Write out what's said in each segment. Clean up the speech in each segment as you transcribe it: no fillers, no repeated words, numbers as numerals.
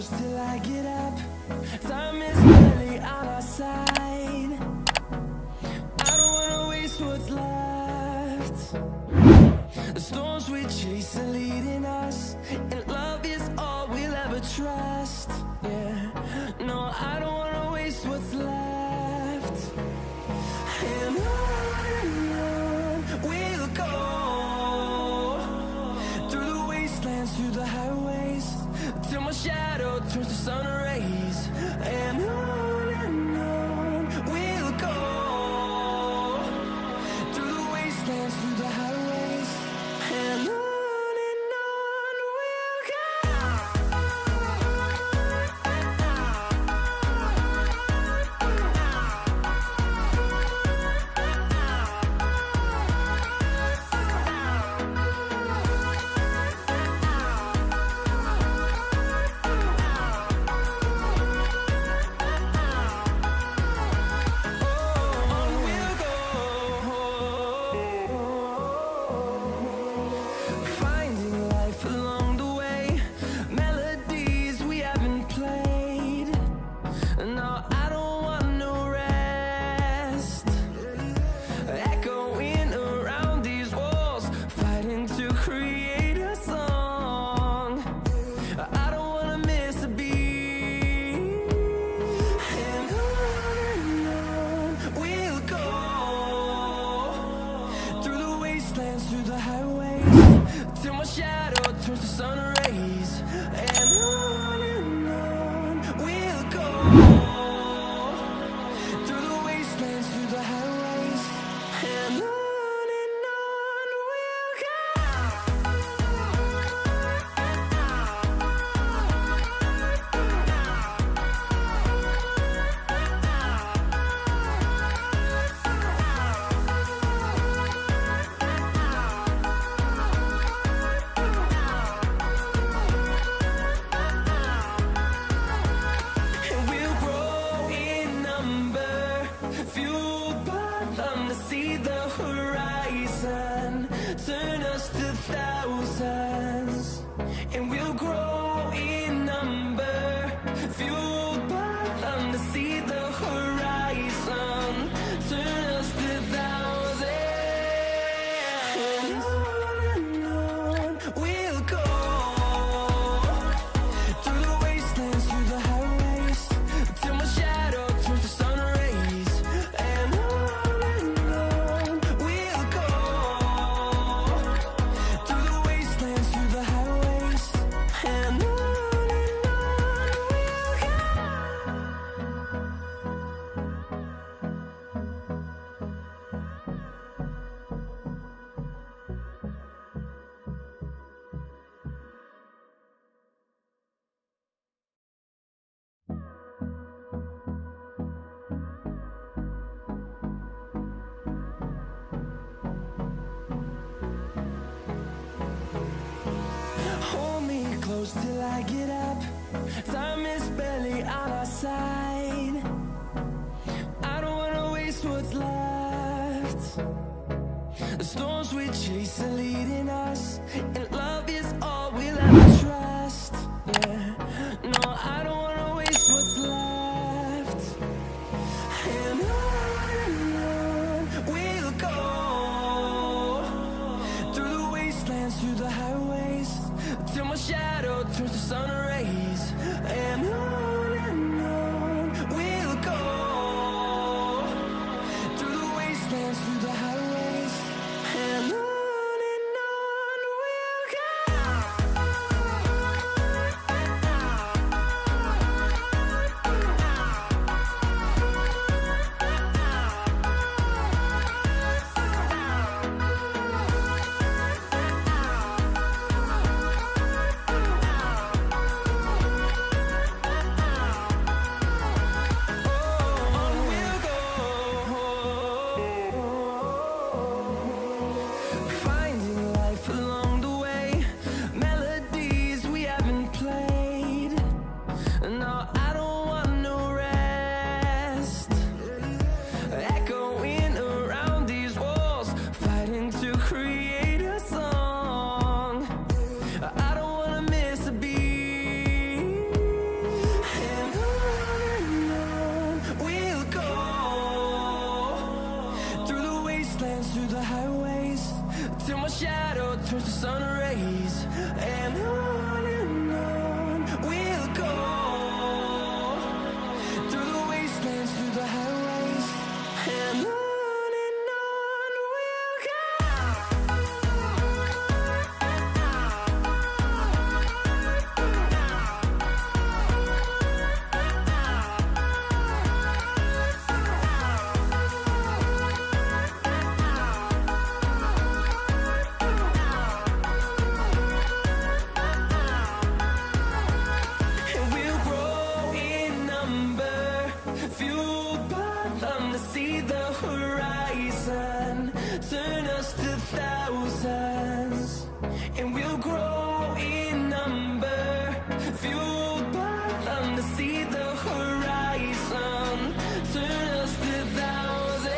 close till I get up. Time is barely on our side. I don't wanna waste what's left. The storms we chase are leading us, and love is all we'll ever trust. Yeah, no, I don't wanna waste what's left. And on we'll go, through the wastelands, through the highways, till my shadow turns to sun rays. And on we'll go, through the wastelands, through the highways, and on we'll go. Finding life along the way, melodies we haven't played. No, I don't want no rest. Echoing around these walls, fighting to create a song. I don't wanna miss a beat. And on we'll go, through the wastelands, through the highways, till my shadow turns to sun rays. And on we'll go, through the wastelands, through the highways, and on we'll go. And we'll grow in number, fueled by them to see the horizon, turn us to thousands. And we'll grow in number, fueled by them to see the horizon, turn us to thousands. And on we'll go, through the wastelands, through the highways, till my shadow turns to sun rays. And on we'll go, through the wastelands, through the highways, and on we'll go. Hold me close till I get up. Time is barely on our side. I don't wanna waste what's left. The storms we chase are leading us, and love is all we'll ever trust. Yeah, no, I don't wanna waste what's left. And on we'll go, through the wastelands, through the highways, till my shadow turns to sun rays. And on we'll go, through the wastelands, through the highways, and on we'll go. shadow turns to sun rays, and on we'll go, through the wastelands, through the highways, and on we'll go. And we'll grow in number, fueled by them to see the horizon, turn us to thousands. And we'll grow in number, fueled by them to see the horizon, turn us to thousands.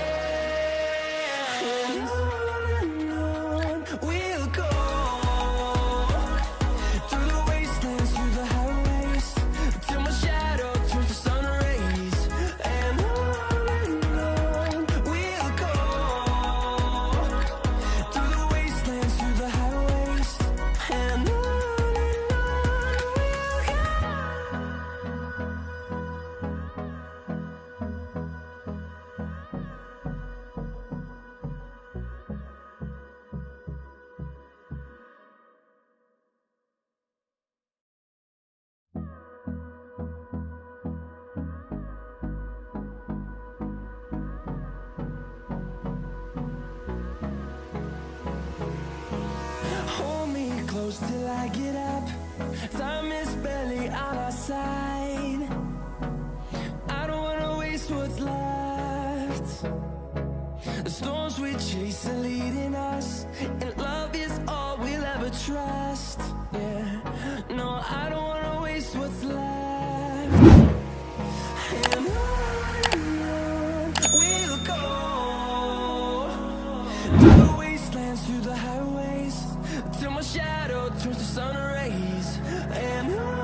And on we'll go, through the wastelands, through the highways, till my shadow turns to sun rays, and on we'll go, through the wastelands, through the highways, and on we'll go. Hold me close till I get up. Time is barely on our side. I don't wanna waste what's left. The storms we chase are leading us, and love is all we'll ever trust. Yeah, no, I don't wanna waste what's left. And on we'll go, through the wastelands, through the highways, till my shadow turns to sun rays, and on